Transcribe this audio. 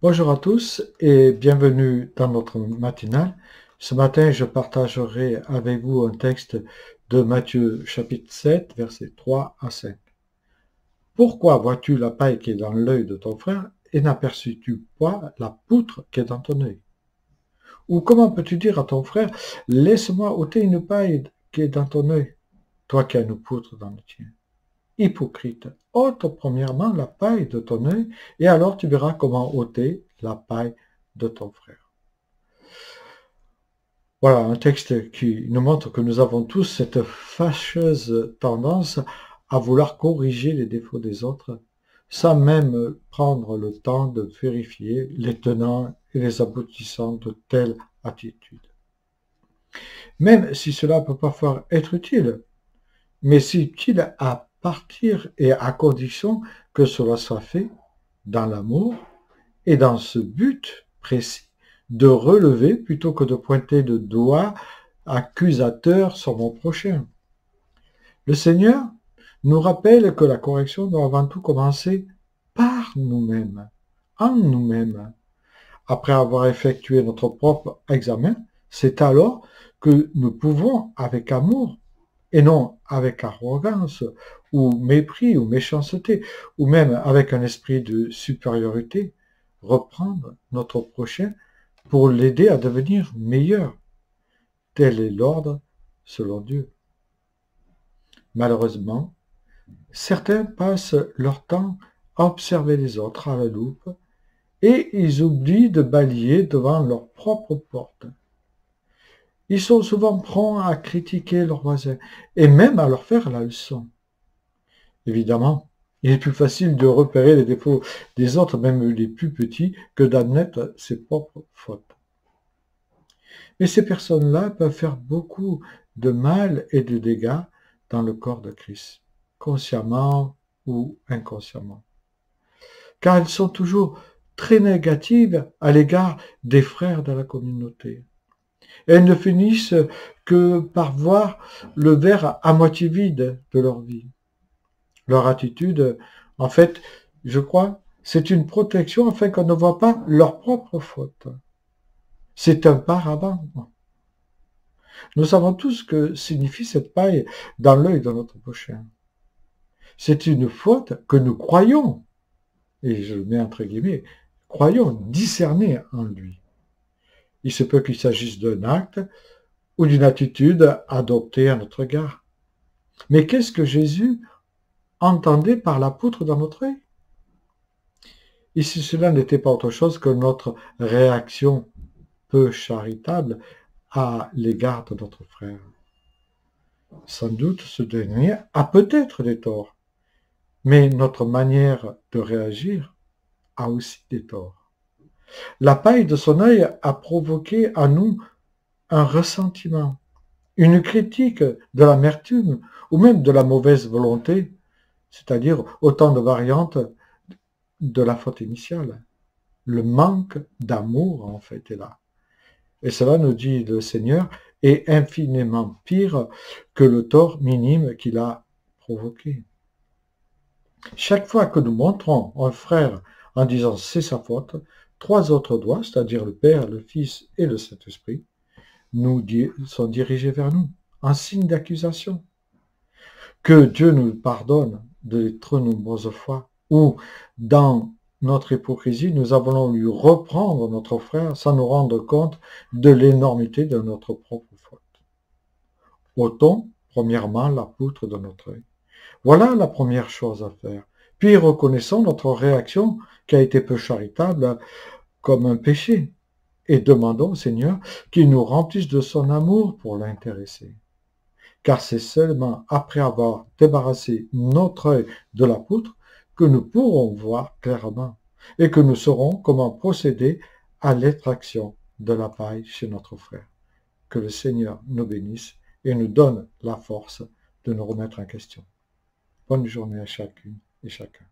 Bonjour à tous et bienvenue dans notre matinale. Ce matin, je partagerai avec vous un texte de Matthieu chapitre 7, versets 3 à 5. Pourquoi vois-tu la paille qui est dans l'œil de ton frère et n'aperçus-tu pas la poutre qui est dans ton œil? Ou comment peux-tu dire à ton frère, laisse-moi ôter une paille qui est dans ton œil, toi qui as une poutre dans le tien? Hypocrite, ôte premièrement la paille de ton œil, et alors tu verras comment ôter la paille de ton frère. Voilà un texte qui nous montre que nous avons tous cette fâcheuse tendance à vouloir corriger les défauts des autres, sans même prendre le temps de vérifier les tenants et les aboutissants de telle attitude. Même si cela peut parfois être utile, mais c'est utile à partir et à condition que cela soit fait dans l'amour et dans ce but précis de relever plutôt que de pointer le doigt accusateur sur mon prochain. Le Seigneur nous rappelle que la correction doit avant tout commencer par nous-mêmes, en nous-mêmes. Après avoir effectué notre propre examen, c'est alors que nous pouvons, avec amour, et non avec arrogance, ou mépris, ou méchanceté, ou même avec un esprit de supériorité, reprendre notre prochain pour l'aider à devenir meilleur. Tel est l'ordre selon Dieu. Malheureusement, certains passent leur temps à observer les autres à la loupe et ils oublient de balayer devant leur propre porte. Ils sont souvent prompts à critiquer leurs voisins et même à leur faire la leçon. Évidemment, il est plus facile de repérer les défauts des autres, même les plus petits, que d'admettre ses propres fautes. Mais ces personnes-là peuvent faire beaucoup de mal et de dégâts dans le corps de Christ, consciemment ou inconsciemment. Car elles sont toujours très négatives à l'égard des frères de la communauté. Elles ne finissent que par voir le verre à moitié vide de leur vie. Leur attitude, en fait, je crois, c'est une protection afin qu'on ne voit pas leurs propres fautes. C'est un paravent. Nous savons tous ce que signifie cette paille dans l'œil de notre prochain. C'est une faute que nous croyons, et je le mets entre guillemets, croyons discerner en lui. Il se peut qu'il s'agisse d'un acte ou d'une attitude adoptée à notre égard. Mais qu'est-ce que Jésus entendait par la poutre dans notre œil? Et si cela n'était pas autre chose que notre réaction peu charitable à l'égard de notre frère. Sans doute ce dernier a peut-être des torts, mais notre manière de réagir a aussi des torts. La paille de son œil a provoqué à nous un ressentiment, une critique de l'amertume ou même de la mauvaise volonté, c'est-à-dire autant de variantes de la faute initiale. Le manque d'amour, en fait, est là. Et cela, nous dit le Seigneur, est infiniment pire que le tort minime qu'il a provoqué. Chaque fois que nous montrons un frère en disant c'est sa faute, trois autres doigts, c'est-à-dire le Père, le Fils et le Saint-Esprit, sont dirigés vers nous, en signe d'accusation. Que Dieu nous pardonne de trop nombreuses fois, où dans notre hypocrisie, nous avons lui reprendre notre frère sans nous rendre compte de l'énormité de notre propre faute. Ôtons, premièrement, la poutre de notre œil. Voilà la première chose à faire. Puis reconnaissons notre réaction qui a été peu charitable comme un péché et demandons au Seigneur qu'il nous remplisse de son amour pour l'intéresser. Car c'est seulement après avoir débarrassé notre œil de la poutre que nous pourrons voir clairement et que nous saurons comment procéder à l'extraction de la paille chez notre frère. Que le Seigneur nous bénisse et nous donne la force de nous remettre en question. Bonne journée à chacune et chacun.